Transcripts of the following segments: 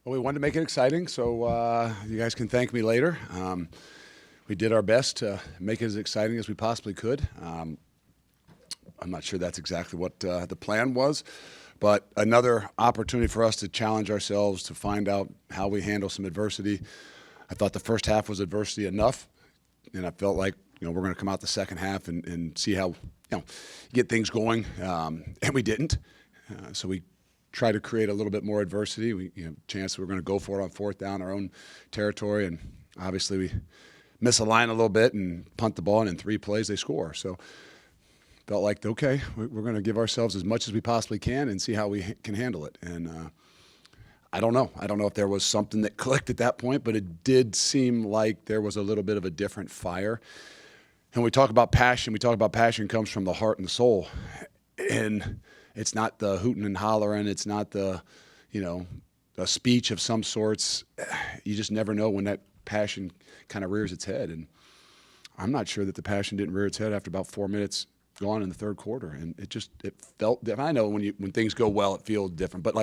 Well, we wanted to make it exciting, so you guys can thank me later. We did our best to make it as exciting as we possibly could. I'm not sure that's exactly what the plan was, but another opportunity for us to challenge ourselves to find out how we handle some adversity. I thought the first half was adversity enough, and I felt like we're going to come out the second half and see how get things going, and we didn't. So we try to create a little bit more adversity. We chance we're going to go for it on fourth down, our own territory, and obviously we miss a line a little bit and punt the ball, and in 3 plays they score. So felt like, okay, we're going to give ourselves as much as we possibly can and see how we can handle it. And I don't know. I don't know if there was something that clicked at that point, but it did seem like there was a little bit of a different fire. And we talk about passion. We talk about passion comes from the heart and the soul. And it's not the hooting and hollering. It's not the, a speech of some sorts. You just never know when that passion kind of rears its head. And I'm not sure that the passion didn't rear its head after about 4 minutes gone in the third quarter. And it felt different. I know when things go well, it feels different. But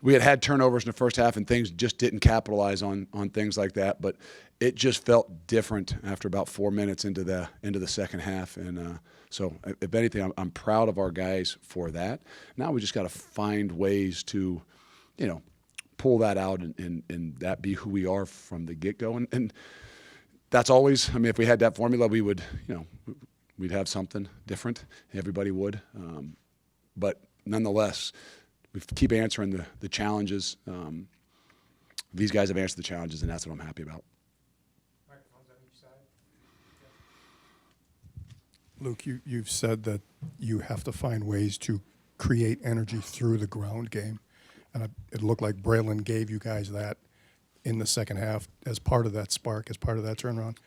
we had turnovers in the first half and things just didn't capitalize on things like that. But it just felt different after about 4 minutes into the second half. And so if anything, I'm proud of our guys for that. Now we just got to find ways to, pull that out and that be who we are from the get-go. And that's always, if we had that formula, we would, we'd have something different. Everybody would. But nonetheless, we keep answering the challenges. These guys have answered the challenges, and that's what I'm happy about. Luke, you've said that you have to find ways to create energy through the ground game. And it looked like Braylon gave you guys that in the second half as part of that spark, as part of that turnaround.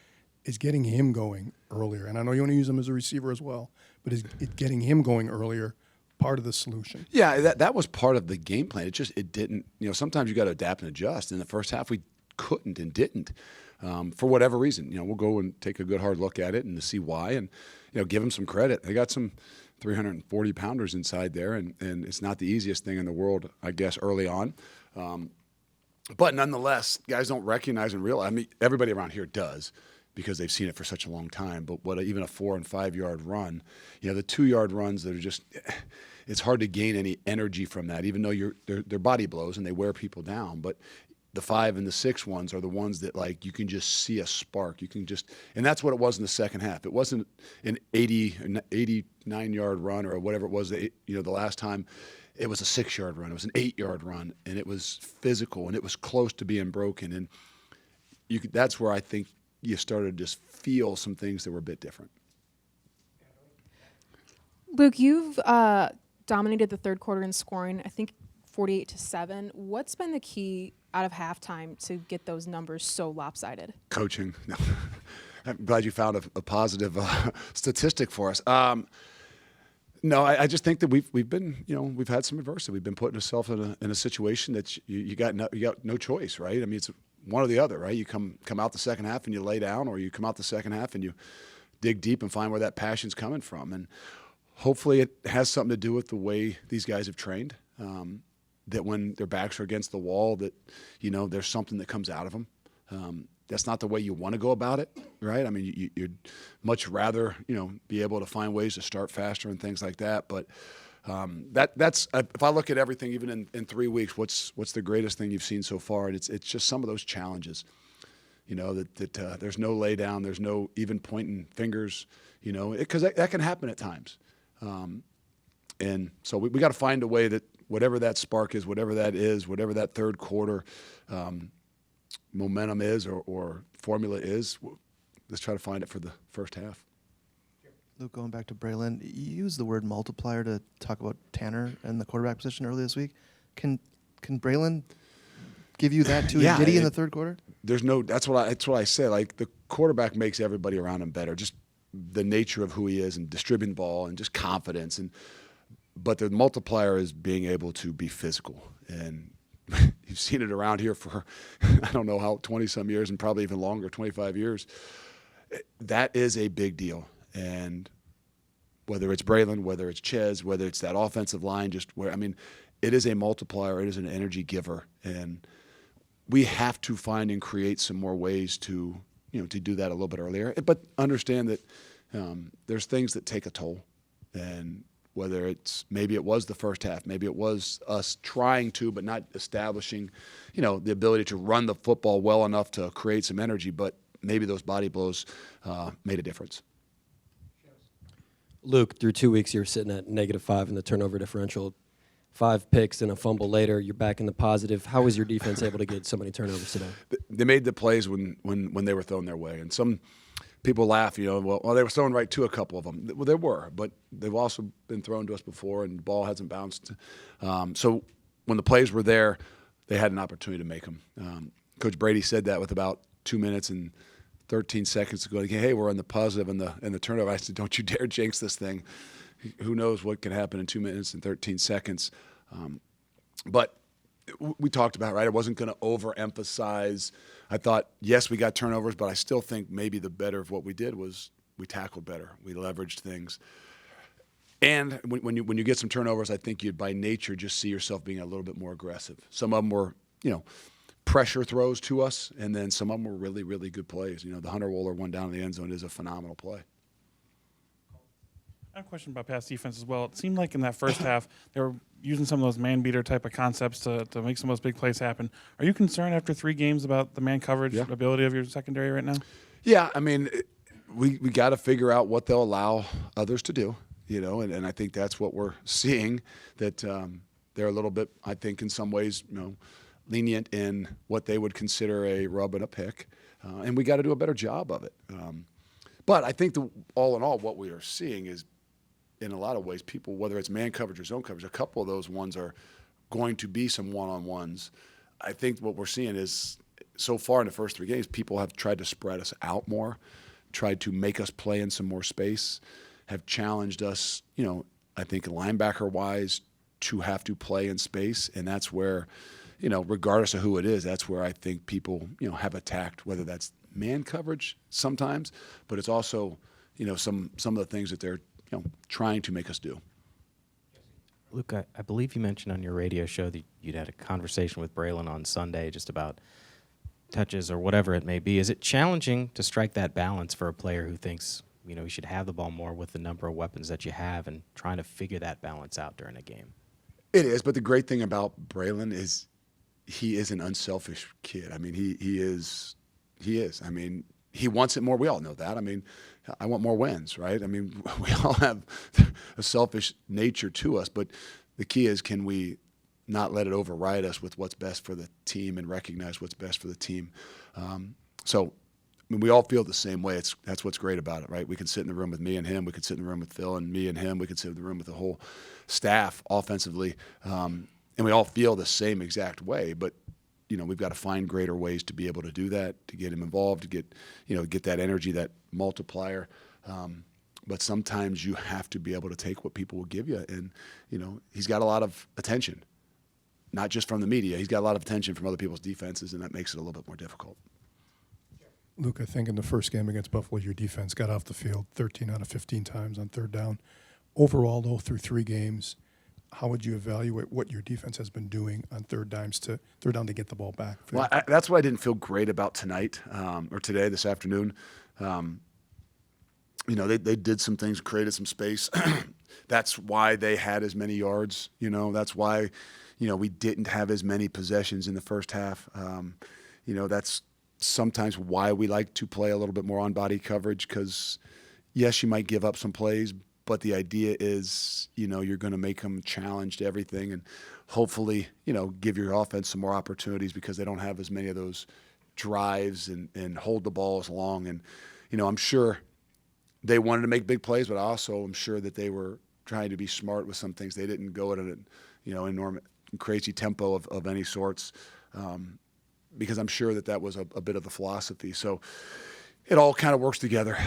Is getting him going earlier, and I know you want to use him as a receiver as well, but is getting him going earlier part of the solution? Yeah, that was part of the game plan. It didn't, sometimes you got to adapt and adjust. In the first half, we couldn't and didn't for whatever reason. We'll go and take a good hard look at it and to see why and, give them some credit. They got some 340-pounders inside there, and it's not the easiest thing in the world, I guess, early on. But nonetheless, guys don't recognize and realize. Everybody around here does because they've seen it for such a long time. But even a 4- and 5-yard run, the 2-yard runs that are just – it's hard to gain any energy from that, even though they're body blows and they wear people down. But the 5 and the 6 ones are the ones that, you can just see a spark. You can just – and that's what it was in the second half. It wasn't an 89-yard run or whatever it was, the last time. It was a 6-yard run. It was an 8-yard run, and it was physical, and it was close to being broken. And that's where I think you started to just feel some things that were a bit different. Luke, you've dominated the third quarter in scoring, I think 48-7. What's been the key out of halftime to get those numbers so lopsided? Coaching. No. I'm glad you found a positive statistic for us. No, I just think that we've been, we've had some adversity. We've been putting ourselves in a situation that you got no choice, right? It's one or the other, right? You come out the second half and you lay down, or you come out the second half and you dig deep and find where that passion's coming from. And hopefully it has something to do with the way these guys have trained, that when their backs are against the wall, that, there's something that comes out of them. That's not the way you want to go about it, right? You'd much rather, be able to find ways to start faster and things like that. But that's if I look at everything, even in 3 weeks, what's the greatest thing you've seen so far? And it's just some of those challenges, that there's no lay down, there's no even pointing fingers, because that can happen at times. And so we got to find a way that whatever that spark is, whatever that third quarter momentum is or formula is, let's try to find it for the first half. Luke, going back to Braylon, you used the word multiplier to talk about Tanner and the quarterback position earlier this week. Can Braylon give you that too? Yeah, Did he in the third quarter? That's what I say. The quarterback makes everybody around him better. Just the nature of who he is and distributing the ball and just confidence. But the multiplier is being able to be physical. And you've seen it around here for, I don't know how, 20-some years and probably even longer, 25 years. That is a big deal. And whether it's Braylon, whether it's Ches, whether it's that offensive line, it is a multiplier. It is an energy giver, and we have to find and create some more ways to do that a little bit earlier. But understand that there's things that take a toll, and whether maybe it was the first half, maybe it was us trying to but not establishing, the ability to run the football well enough to create some energy, but maybe those body blows made a difference. Luke, through 2 weeks, you're sitting at -5 in the turnover differential. 5 picks and a fumble later, you're back in the positive. How was your defense able to get so many turnovers today? They made the plays when they were thrown their way, and some people laugh, well, they were thrown right to a couple of them. Well, they were, but they've also been thrown to us before, and the ball hasn't bounced. So when the plays were there, they had an opportunity to make them. Coach Brady said that with about 2 minutes and 13 seconds to go. Hey, we're on the positive in the turnover. I said, don't you dare jinx this thing. Who knows what can happen in 2 minutes and 13 seconds. But we talked about, right, I wasn't going to overemphasize. I thought, yes, we got turnovers, but I still think maybe the better of what we did was we tackled better. We leveraged things. And when you get some turnovers, I think you'd by nature just see yourself being a little bit more aggressive. Some of them were, pressure throws to us, and then some of them were really, really good plays. The Hunter Wohler one down in the end zone is a phenomenal play. I have a question about pass defense as well. It seemed like in that first half they were using some of those man beater type of concepts to make some of those big plays happen. Are you concerned after 3 games about the man coverage ability of your secondary right now? Yeah, we got to figure out what they'll allow others to do, and I think that's what we're seeing, that they're a little bit, I think, in some ways, lenient in what they would consider a rub and a pick, and we got to do a better job of it. But I think all in all, what we are seeing is, in a lot of ways, people, whether it's man coverage or zone coverage, a couple of those ones are going to be some one-on-ones. I think what we're seeing is, so far in the first 3 games, people have tried to spread us out more, tried to make us play in some more space, have challenged us, I think linebacker-wise, to have to play in space, and that's where, regardless of who it is, that's where I think people, have attacked, whether that's man coverage sometimes, but it's also, some of the things that they're, trying to make us do. Luke, I believe you mentioned on your radio show that you'd had a conversation with Braylon on Sunday just about touches or whatever it may be. Is it challenging to strike that balance for a player who thinks, you should have the ball more with the number of weapons that you have, and trying to figure that balance out during a game? It is, but the great thing about Braylon is he is an unselfish kid. He is. He wants it more. We all know that. I want more wins, right? We all have a selfish nature to us, but the key is, can we not let it override us with what's best for the team and recognize what's best for the team? We all feel the same way. That's what's great about it, right? We can sit in the room with me and him. We can sit in the room with Phil and me and him. We can sit in the room with the whole staff offensively, and we all feel the same exact way, but we've got to find greater ways to be able to do that, to get him involved, to get that energy, that multiplier. But sometimes you have to be able to take what people will give you. And, he's got a lot of attention, not just from the media. He's got a lot of attention from other people's defenses, and that makes it a little bit more difficult. Luke, I think in the first game against Buffalo, your defense got off the field 13 out of 15 times on third down. Overall, though, through 3 games, how would you evaluate what your defense has been doing on third down to get the ball back? Well, that's what I didn't feel great about tonight or today, this afternoon. They did some things, created some space. That's why they had as many yards. That's why, we didn't have as many possessions in the first half. That's sometimes why we like to play a little bit more on body coverage, because, yes, you might give up some plays, but the idea is, you're going to make them challenge to everything, and hopefully, give your offense some more opportunities, because they don't have as many of those drives and hold the ball as long. And, I'm sure they wanted to make big plays, but also I'm sure that they were trying to be smart with some things. They didn't go at an, enormous, crazy tempo of any sorts, because I'm sure that was a bit of the philosophy. So it all kind of works together.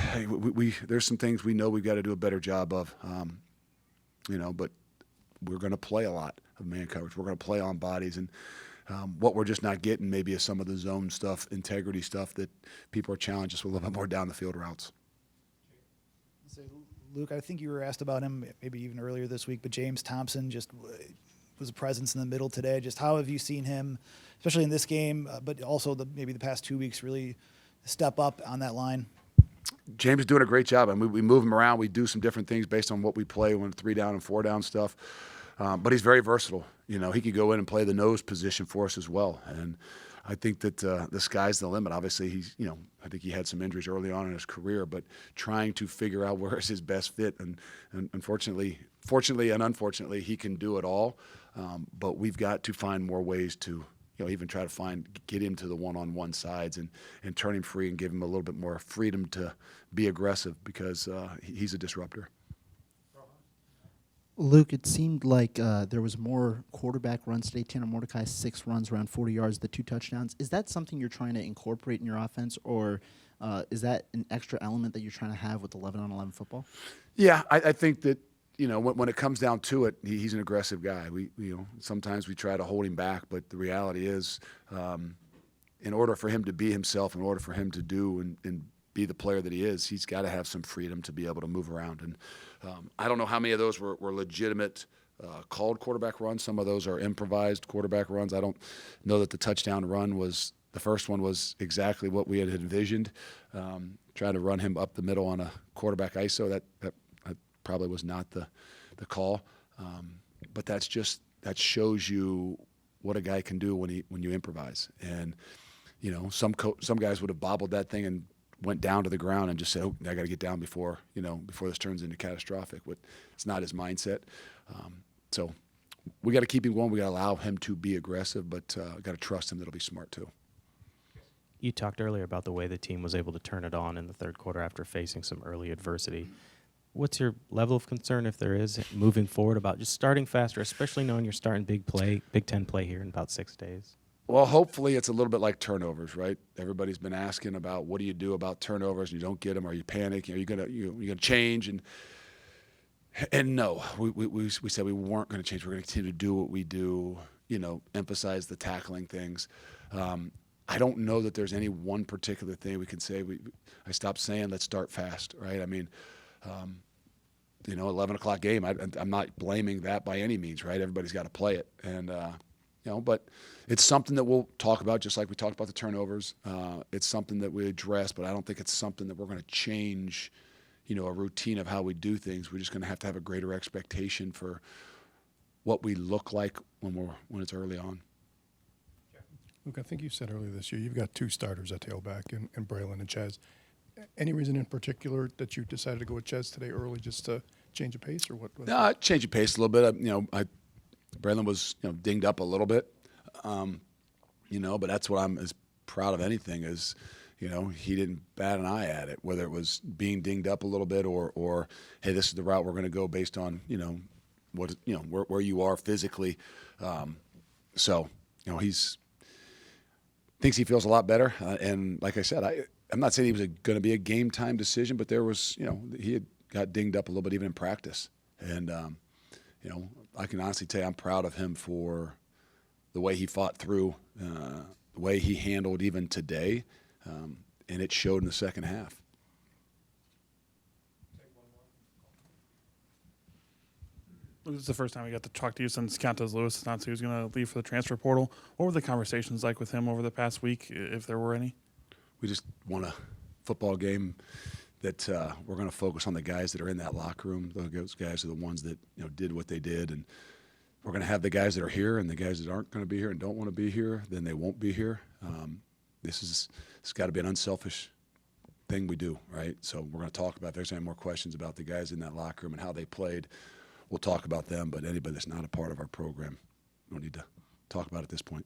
There's some things we know we've got to do a better job of, but we're going to play a lot of man coverage. We're going to play on bodies, and what we're just not getting maybe is some of the zone stuff, integrity stuff that people are challenging us with a little bit more down the field routes. So, Luke, I think you were asked about him maybe even earlier this week, but James Thompson just was a presence in the middle today. Just how have you seen him, especially in this game, but also maybe the past 2 weeks, really step up on that line? James is doing a great job, and we move him around. We do some different things based on what we play when 3 down and 4 down stuff. But he's very versatile. He could go in and play the nose position for us as well. And I think that the sky's the limit. Obviously, I think he had some injuries early on in his career, but trying to figure out where is his best fit. And fortunately and unfortunately, he can do it all. But we've got to find more ways to, even try to get him to the one-on-one sides and turn him free and give him a little bit more freedom to be aggressive because he's a disruptor. Luke, it seemed like there was more quarterback runs today. Tanner Mordecai, 6 runs, around 40 yards, the 2 touchdowns. Is that something you're trying to incorporate in your offense, or is that an extra element that you're trying to have with 11-on-11 football? Yeah, I think that, when it comes down to it, he's an aggressive guy. We sometimes we try to hold him back, but the reality is, in order for him to be himself, in order for him to do and be the player that he is, he's got to have some freedom to be able to move around. And I don't know how many of those were legitimate called quarterback runs. Some of those are improvised quarterback runs. I don't know that the touchdown run the first one was exactly what we had envisioned. Trying to run him up the middle on a quarterback ISO, that probably was not the call. But that shows you what a guy can do when you improvise. And some guys would have bobbled that thing and went down to the ground and just said, "Oh, I got to get down before this turns into catastrophic." But it's not his mindset. So we got to keep him going. We got to allow him to be aggressive, but got to trust him that he'll be smart too. You talked earlier about the way the team was able to turn it on in the third quarter after facing some early adversity. What's your level of concern, if there is, moving forward about just starting faster, especially knowing you're starting Big Ten play here in about 6 days? Well, hopefully it's a little bit like turnovers, right? Everybody's been asking about what do you do about turnovers and you don't get them. Are you panic? Are you gonna change? And no, we said we weren't going to change. We're going to continue to do what we do. Emphasize the tackling things. I don't know that there's any one particular thing we can say. I stopped saying let's start fast, right? I mean, 11 o'clock game. I'm not blaming that by any means, right? Everybody's got to play it, and but it's something that we'll talk about, just like we talked about the turnovers. It's something that we address, but I don't think it's something that we're going to change, a routine of how we do things. We're just going to have a greater expectation for what we look like when it's early on. Luke, I think you said earlier this year you've got 2 starters at tailback in Braylon and Ches. Any reason in particular that you decided to go with Ches today early, just to change the pace, or what? No, change the pace a little bit. Braylon was dinged up a little bit, but that's what I'm as proud of anything is, he didn't bat an eye at it, whether it was being dinged up a little bit or hey, this is the route we're going to go based on where you are physically. So he's thinks he feels a lot better, and like I said, I'm not saying he was going to be a game time decision, but there was he had got dinged up a little bit even in practice, and I can honestly tell you I'm proud of him for the way he fought through, the way he handled even today, and it showed in the second half. This is the first time we got to talk to you since Countess Lewis announced he was going to leave for the transfer portal. What were the conversations like with him over the past week, if there were any? We just won a football game that we're going to focus on the guys that are in that locker room. Those guys are the ones that did what they did, and we're going to have the guys that are here and the guys that aren't going to be here and don't want to be here. Then they won't be here. It's got to be an unselfish thing we do, right? So we're going to talk about if there's any more questions about the guys in that locker room and how they played. We'll talk about them, but anybody that's not a part of our program, we don't need to talk about at this point.